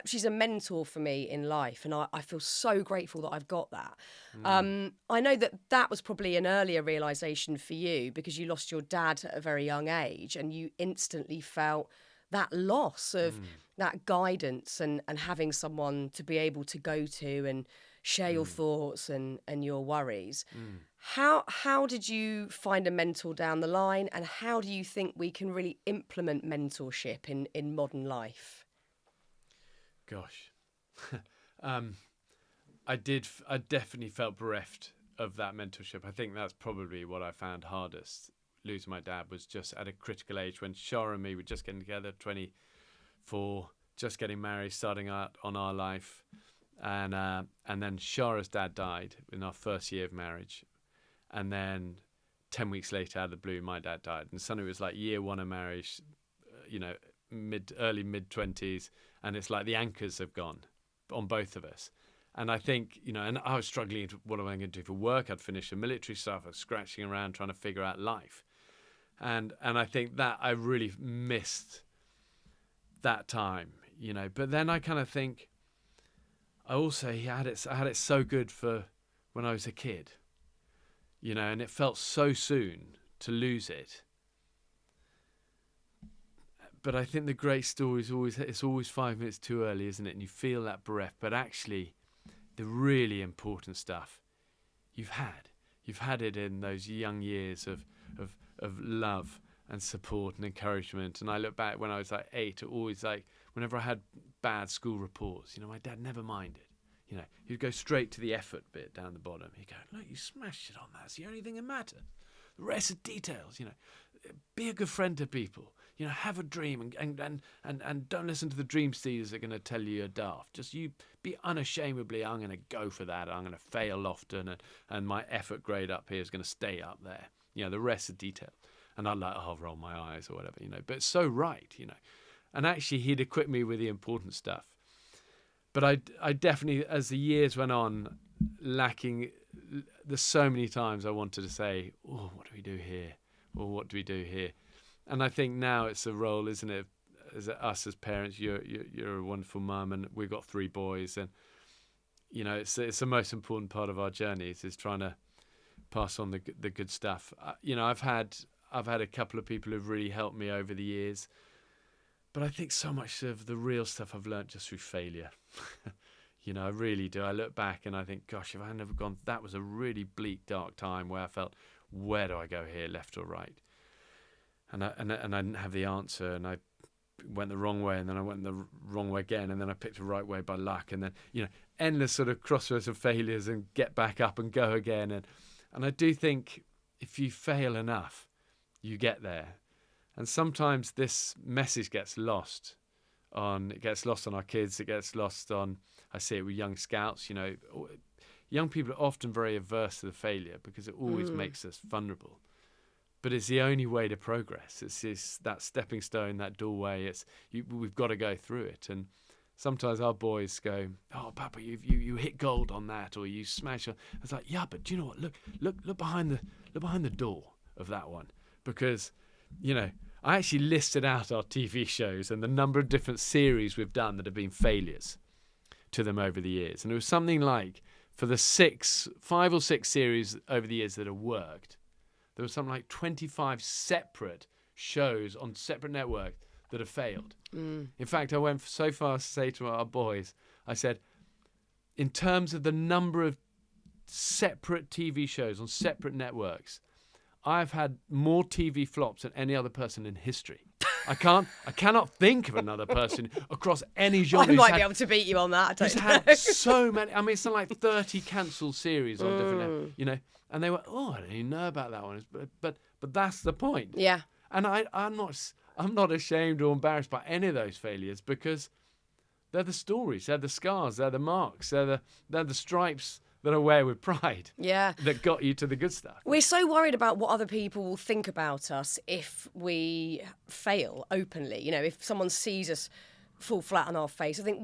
she's a mentor for me in life, and I feel so grateful that I've got that. I know that was probably an earlier realisation for you because you lost your dad at a very young age and you instantly felt that loss of that guidance and having someone to be able to go to and share your thoughts and your worries. How did you find a mentor down the line, and how do you think we can really implement mentorship in modern life? Gosh. I definitely felt bereft of that mentorship. I think that's probably what I found hardest. Losing my dad was just at a critical age when Shara and me were just getting together, 24, just getting married, starting out on our life. And then Shara's dad died in our first year of marriage. And then 10 weeks later, out of the blue, my dad died. And suddenly it was like year one of marriage, early mid-20s. And it's like the anchors have gone on both of us. And I think, and I was struggling, what am I going to do for work? I'd finished the military stuff. I was scratching around trying to figure out life. And I think that I really missed that time, But then I kind of think, I had it so good for when I was a kid, and it felt so soon to lose it. But I think the great story is it's always 5 minutes too early, isn't it? And you feel that bereft. But actually, the really important stuff you've had it in those young years of love and support and encouragement. And I look back when I was like 8, always like whenever I had bad school reports, my dad never minded. He'd go straight to the effort bit down the bottom. He'd go, look, you smashed it on that. It's the only thing that matters. The rest are details, Be a good friend to people. Have a dream and don't listen to the dream stealers that are going to tell you you're daft. Just you be unashamedly, I'm going to go for that. I'm going to fail often and my effort grade up here is going to stay up there. The rest are detail. And I'd roll my eyes or whatever, But it's so right, And actually he'd equip me with the important stuff. But I definitely, as the years went on, lacking, there's so many times I wanted to say, oh, what do we do here? Or what do we do here? And I think now it's a role, isn't it? As us as parents, you're a wonderful mum, and we've got 3 boys, and it's the most important part of our journeys is trying to pass on the good stuff. I've had a couple of people who've really helped me over the years, but I think so much of the real stuff I've learned just through failure. I really do. I look back and I think, gosh, if I had never gone, that was a really bleak, dark time where I felt, where do I go here, left or right? And I didn't have the answer, and I went the wrong way, and then I went the wrong way again, and then I picked the right way by luck, and then endless sort of crossroads of failures, and get back up and go again, and I do think if you fail enough, you get there. And sometimes this message gets lost on our kids. It gets lost on, I see it with young scouts. Young people are often very averse to the failure because it always makes us vulnerable. But it's the only way to progress. It's that stepping stone, that doorway. We've got to go through it. And sometimes our boys go, "Oh, Papa, you hit gold on that, or you smash." It's like, yeah, but do you know what? Look behind the door of that one, because I actually listed out our TV shows and the number of different series we've done that have been failures to them over the years. And it was something like, for the 5 or 6 series over the years that have worked, there was something like 25 separate shows on separate networks that have failed. In fact, I went so far as to say to our boys, I said, in terms of the number of separate TV shows on separate networks, I've had more TV flops than any other person in history. I cannot think of another person across any genre. I might be able to beat you on that. I don't know. Had so many. I mean, it's like 30 cancelled series on different, and they were, oh, I didn't even know about that one. But that's the point. Yeah. And I'm not ashamed or embarrassed by any of those failures, because they're the stories, they're the scars, they're the marks, they're the stripes that I wear with pride. Yeah. That got you to the good stuff. We're so worried about what other people will think about us if we fail openly. If someone sees us fall flat on our face, I think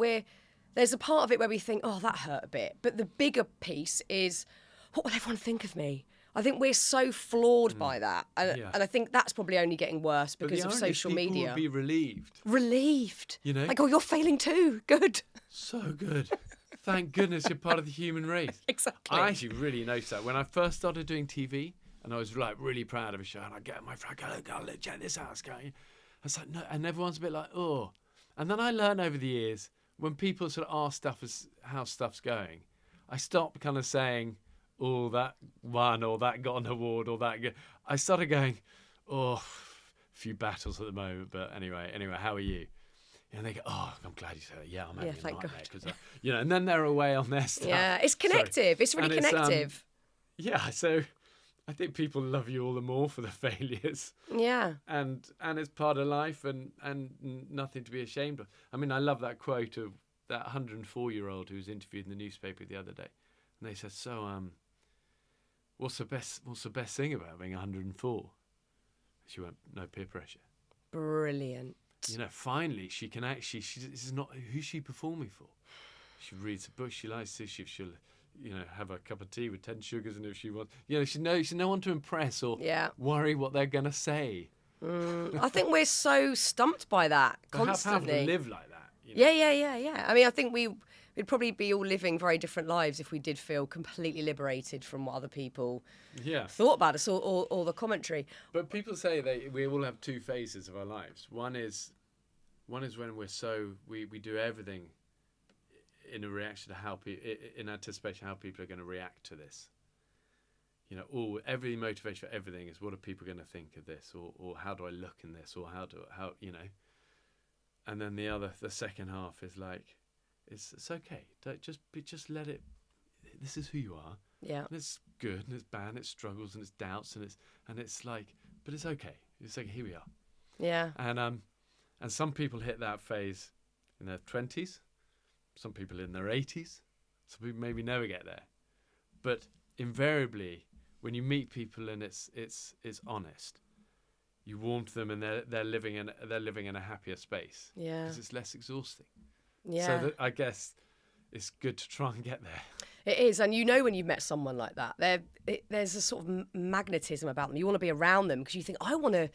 there's a part of it where we think, oh, that hurt a bit. But the bigger piece is, what will everyone think of me? I think we're so flawed by that. And I think that's probably only getting worse because of social media. People would be relieved. Relieved. Like, oh, you're failing too. Good. So good. Thank goodness you're part of the human race. Exactly. I actually really noticed that when I first started doing TV, and I was like really proud of a show, and I get my friend, go, check this out, it's going. I was like, no, and everyone's a bit like, oh. And then I learned over the years, when people sort of ask how stuff's going, I stopped kind of saying, oh, that won, or that got an award, or that. I started going, oh, a few battles at the moment, but anyway, how are you? And they go, oh, I'm glad you said it. Yeah, I'm having a nightmare. Because, and then they're away on their stuff. Yeah, it's connective. It's really connective. So I think people love you all the more for the failures. Yeah. And it's part of life, and nothing to be ashamed of. I mean, I love that quote of that 104-year-old who was interviewed in the newspaper the other day. And they said, so, what's the best thing about being 104? She went, no peer pressure. Brilliant. Finally, she can actually. This is not who's she performing for. She reads a book she likes to. She'll, have a cup of tea with 10 sugars, and if she wants, she's no one to impress or worry what they're gonna say. I think we're so stumped by that constantly. How to live like that. Yeah. I mean, I think we'd probably be all living very different lives if we did feel completely liberated from what other people thought about us or the commentary. But people say we all have 2 phases of our lives. One is when we do everything in a reaction to in anticipation how people are going to react to this. Every motivation for everything is, what are people going to think of this, or how do I look in this, or how. And then the second half is like, it's okay. Don't just let it. This is who you are. Yeah. And it's good and it's bad and it's struggles and it's doubts and it's like, but it's okay. It's like, here we are. Yeah. And some people hit that phase in their 20s. Some people in their 80s. Some people maybe never get there. But invariably, when you meet people and it's honest, you warm to them and they're living in a happier space. Yeah. Because it's less exhausting. Yeah. So I guess it's good to try and get there. It is, and when you've met someone like that, there's a sort of magnetism about them. You want to be around them because you think, I want to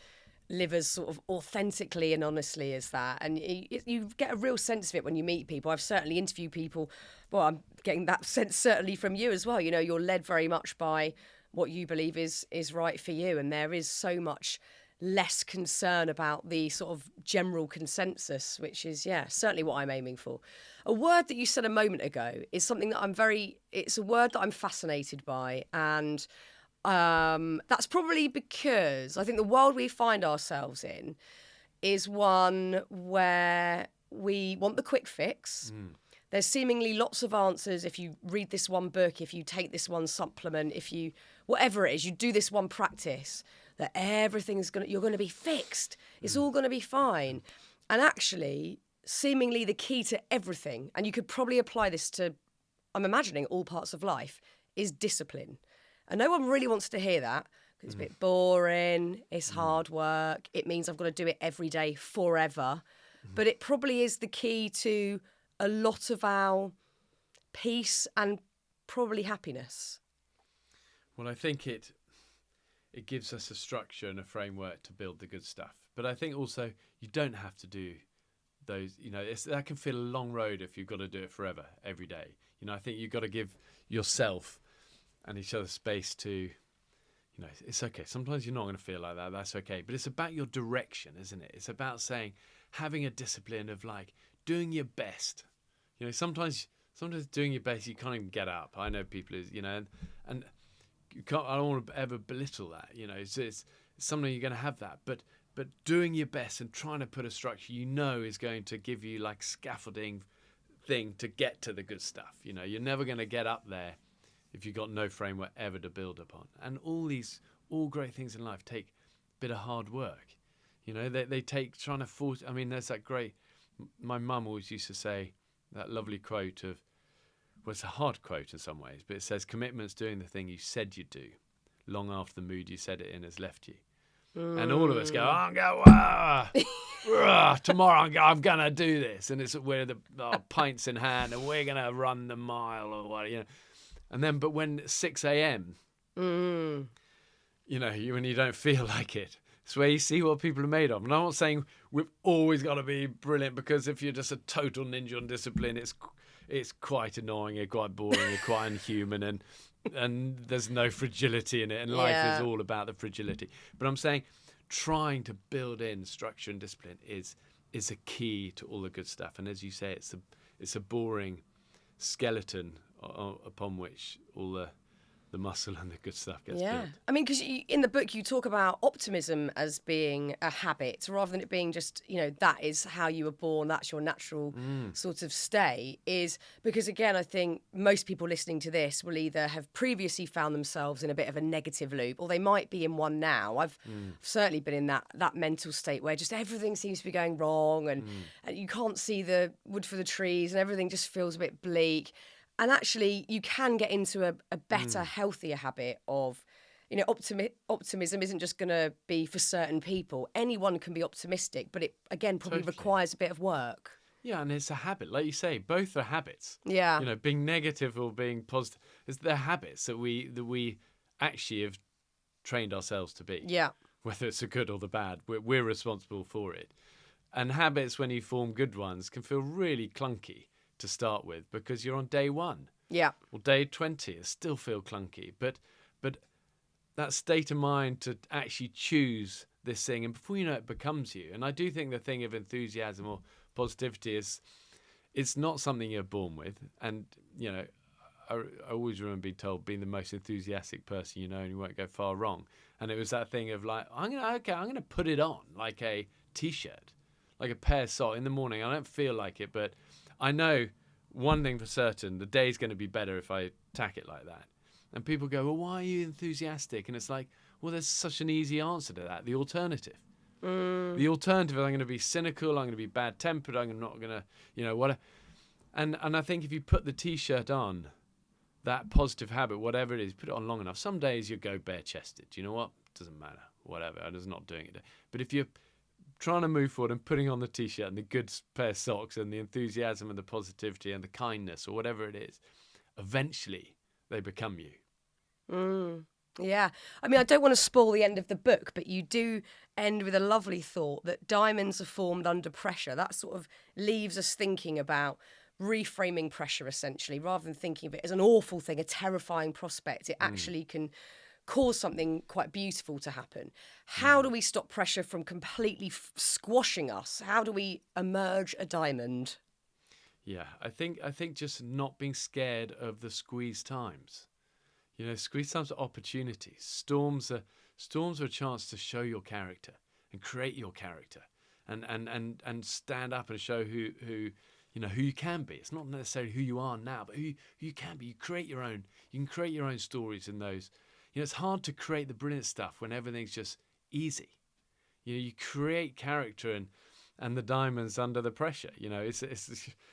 live as sort of authentically and honestly as that. And you get a real sense of it when you meet people. I've certainly interviewed people. Well, I'm getting that sense certainly from you as well. You know, you're led very much by what you believe is right for you. And there is so much less concern about the sort of general consensus, which is, certainly what I'm aiming for. A word that you said a moment ago is something that it's a word that I'm fascinated by. And that's probably because I think the world we find ourselves in is one where we want the quick fix. There's seemingly lots of answers. If you read this one book, if you take this one supplement, if you, whatever it is, you do this one practice, that you're going to be fixed. It's all going to be fine. And actually, seemingly the key to everything, and you could probably apply this to, I'm imagining, all parts of life, is discipline. And no one really wants to hear that because it's a bit boring, it's hard work, it means I've got to do it every day forever. But it probably is the key to a lot of our peace and probably happiness. Well, I think it gives us a structure and a framework to build the good stuff. But I think also you don't have to do those, you know, that can feel a long road if you've got to do it forever, every day. You know, I think you've got to give yourself and each other space to, you know, it's okay. Sometimes you're not going to feel like that. That's okay. But it's about your direction, isn't it? It's about saying, having a discipline of like doing your best. You know, sometimes doing your best, you can't even get up. I know people who, you know, and you can't, I don't want to ever belittle that. You know, it's something you're going to have that. But doing your best and trying to put a structure, you know, is going to give you like scaffolding thing to get to the good stuff. You know, you're never going to get up there if you've got no framework ever to build upon. And all great things in life take a bit of hard work. You know, they take trying to force. I mean, there's that great, my mum always used to say that lovely quote of, well, it's a hard quote in some ways, but it says, commitment's doing the thing you said you'd do long after the mood you said it in has left you. And all of us go, tomorrow I'm going to do this. And we're the pints in hand and we're going to run the mile or what, you know. And then, but when 6 a.m., you know, when you don't feel like it, it's where you see what people are made of. And I'm not saying we've always got to be brilliant, because if you're just a total ninja on discipline, it's quite annoying, and quite boring, and quite unhuman, and there's no fragility in it. And life is all about the fragility. But I'm saying trying to build in structure and discipline is a key to all the good stuff. And as you say, it's a boring skeleton upon which all the muscle and the good stuff gets built. I mean, because in the book you talk about optimism as being a habit rather than it being just, you know, that is how you were born, that's your natural sort of state. Is because, again, I think most people listening to this will either have previously found themselves in a bit of a negative loop, or they might be in one now. I've certainly been in that mental state where just everything seems to be going wrong, and you can't see the wood for the trees, and everything just feels a bit bleak. And actually, you can get into a better, healthier habit of, you know, optimism isn't just going to be for certain people. Anyone can be optimistic, but it, again, probably requires a bit of work. Yeah, and it's a habit. Like you say, both are habits. Yeah. You know, being negative or being positive, they're habits that we actually have trained ourselves to be. Yeah. Whether it's the good or the bad, we're responsible for it. And habits, when you form good ones, can feel really clunky to start with, because you're on day 1. Yeah. Well, day 20, it still feel clunky. But that state of mind to actually choose this thing, and before you know it becomes you. And I do think the thing of enthusiasm or positivity is, it's not something you're born with. And, you know, I always remember being told, being the most enthusiastic person you know, and you won't go far wrong. And it was that thing of like, I'm gonna put it on like a t-shirt, like a pair of socks in the morning. I don't feel like it, but I know one thing for certain, the day's going to be better if I tack it like that. And people go, well, why are you enthusiastic? And it's like, well, there's such an easy answer to that. The alternative. The alternative is I'm going to be cynical, I'm going to be bad-tempered, I'm not going to, you know, what. And I think if you put the T-shirt on, that positive habit, whatever it is, put it on long enough, some days you go bare-chested. You know what? Doesn't matter. Whatever. I'm just not doing it. But if you're trying to move forward and putting on the T-shirt and the good pair of socks and the enthusiasm and the positivity and the kindness or whatever it is, eventually they become you. Yeah. I mean, I don't want to spoil the end of the book, but you do end with a lovely thought that diamonds are formed under pressure. That sort of leaves us thinking about reframing pressure, essentially, rather than thinking of it as an awful thing, a terrifying prospect. It actually can cause something quite beautiful to happen. How do we stop pressure from completely squashing us? How do we emerge a diamond? Yeah, I think just not being scared of the squeeze times. You know, squeeze times are opportunities. Storms are a chance to show your character and create your character, and stand up and show who who you can be. It's not necessarily who you are now, but who you can be. You create your own. You can create your own stories in those. You know, it's hard to create the brilliant stuff when everything's just easy. You know, you create character and the diamonds under the pressure. You know, it's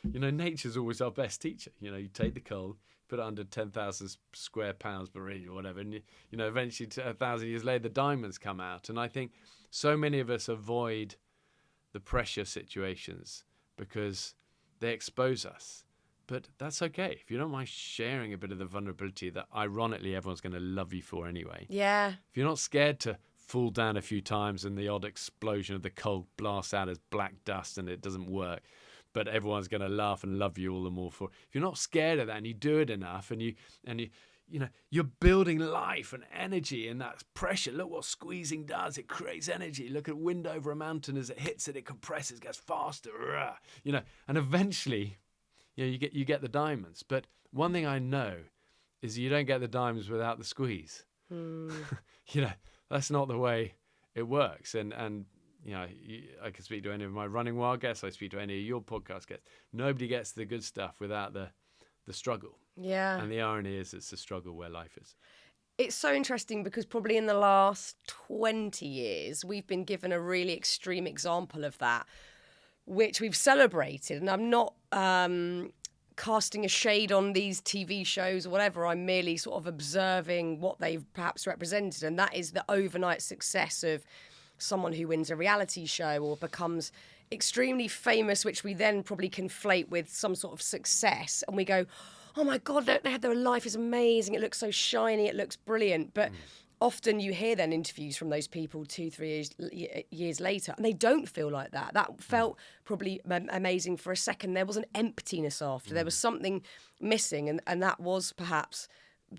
nature's always our best teacher. You know, you take the coal, put it under 10,000 square pounds per inch or whatever, and eventually 1,000 years later the diamonds come out. And I think so many of us avoid the pressure situations because they expose us. But that's okay. If you don't mind sharing a bit of the vulnerability that ironically everyone's going to love you for anyway. Yeah. If you're not scared to fall down a few times and the odd explosion of the coal blasts out as black dust and it doesn't work, but everyone's going to laugh and love you all the more for it. If you're not scared of that and you do it enough and you're building life and energy in that pressure. Look what squeezing does. It creates energy. Look at wind over a mountain. As it hits it compresses, gets faster. And eventually, you get the diamonds. But one thing I know is you don't get the diamonds without the squeeze. That's not the way it works. And I can speak to any of my Running Wild guests. I speak to any of your podcast guests. Nobody gets the good stuff without the struggle. Yeah. And the irony is it's the struggle where life is. It's so interesting because probably in the last 20 years, we've been given a really extreme example of that, which we've celebrated. And I'm not casting a shade on these TV shows or whatever. I'm merely sort of observing what they've perhaps represented. And that is the overnight success of someone who wins a reality show or becomes extremely famous, which we then probably conflate with some sort of success. And we go, oh my God, their life is amazing. It looks so shiny. It looks brilliant. But often you hear then interviews from those people 2-3 years later, and they don't feel like that. That felt probably amazing for a second. There was an emptiness after. There was something missing, and that was perhaps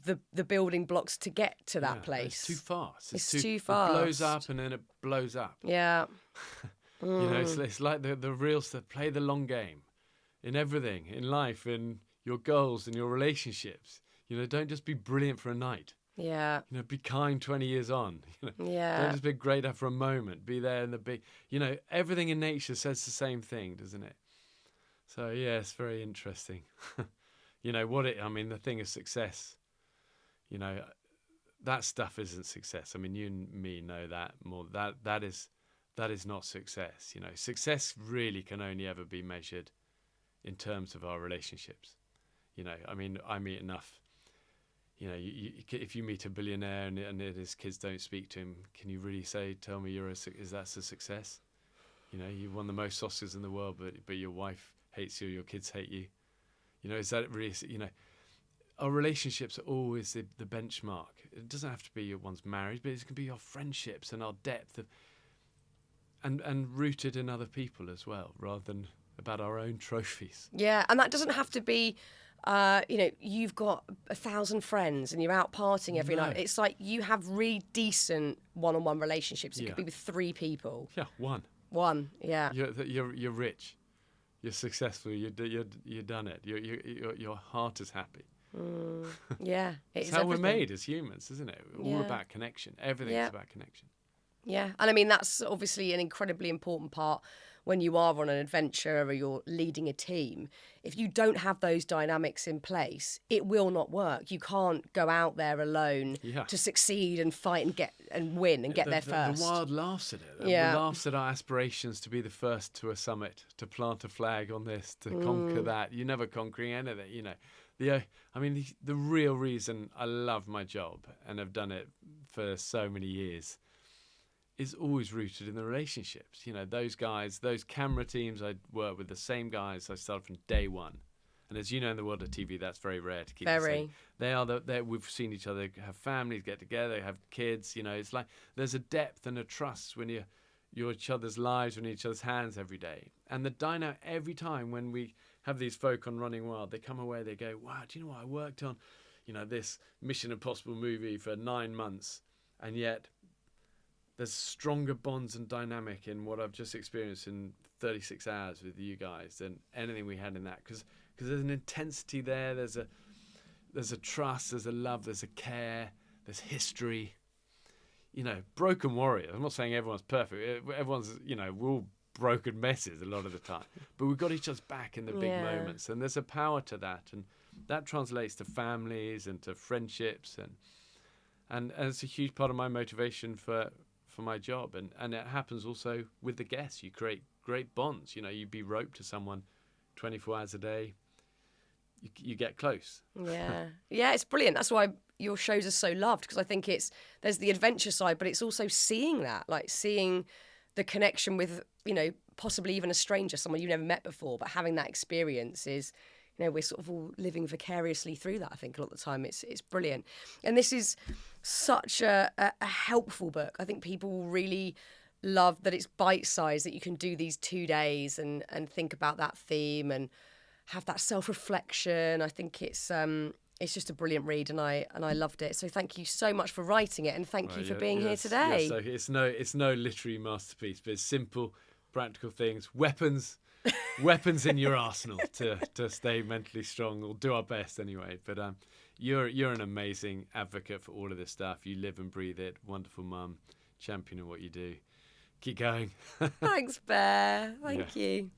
the building blocks to get to that place. It's too fast. It's too fast. It blows up and then it blows up. Yeah. It's like the reals that play the long game in everything, in life, in your goals, in your relationships. Don't just be brilliant for a night. Yeah. Be kind 20 years on. Yeah. Don't just be great for a moment. Be there in the big. Everything in nature says the same thing, doesn't it? So yeah, it's very interesting. The thing is success. That stuff isn't success. I mean, you and me know that more. That is not success. Success really can only ever be measured in terms of our relationships. I meet enough. If you meet a billionaire and his kids don't speak to him, can you really tell me is that a success? You've won the most Oscars in the world, but your wife hates you, your kids hate you. Is that really? Our relationships are always the benchmark. It doesn't have to be one's marriage, but it can be our friendships and our depth and rooted in other people as well, rather than about our own trophies. Yeah, and that doesn't have to be, you've got 1,000 friends and you're out partying every night. It's like you have really decent one-on-one relationships. It could be with 3 people. Yeah, one. One, yeah. You're rich. You're successful. You've done it. Your heart is happy. Yeah, it's how we're made as humans, isn't it? All about connection. Everything's about connection. Yeah, and I mean that's obviously an incredibly important part when you are on an adventure or you're leading a team. If you don't have those dynamics in place, it will not work. You can't go out there alone to succeed and fight and win and get there first. The wild laughs at it. Laughs at our aspirations to be the first to a summit, to plant a flag on this, to conquer that. You're never conquering anything, The real reason I love my job and have done it for so many years is always rooted in the relationships. Those guys, those camera teams I work with, the same guys I started from day one. And as you know, in the world of TV, that's very rare to keep Very. the same. We've seen each other have families, get together, have kids. You know, it's like there's a depth and a trust when you're each other's lives, when you're in each other's hands every day. And the dynamic every time when we have these folk on Running Wild, they come away, they go, wow, do you know what? I worked on, this Mission Impossible movie for 9 months, and yet there's stronger bonds and dynamic in what I've just experienced in 36 hours with you guys than anything we had in that. Because there's an intensity there, there's a trust, there's a love, there's a care, there's history. Broken warriors. I'm not saying everyone's perfect. Everyone's, we're all broken messes a lot of the time. But we've got each other's back in the big moments. And there's a power to that. And that translates to families and to friendships. And it's a huge part of my motivation for my job. And it happens also with the guests. You create great bonds. You'd be roped to someone 24 hours a day. You get close. Yeah, it's brilliant. That's why your shows are so loved, because I think there's the adventure side, but it's also seeing the connection with, possibly even a stranger, someone you've never met before, but having that experience is, we're sort of all living vicariously through that, I think, a lot of the time. It's brilliant. And this is such a helpful book. I think people will really love that it's bite-sized, that you can do these 2 days and think about that theme and have that self-reflection. I think it's just a brilliant read, and I loved it. So thank you so much for writing it, and thank you for being here today. Yes, so it's no literary masterpiece, but it's simple, practical things, weapons in your arsenal to stay mentally strong. We'll do our best anyway. But you're an amazing advocate for all of this stuff. You live and breathe it. Wonderful mum, champion of what you do. Keep going. Thanks, Bear. Thank you.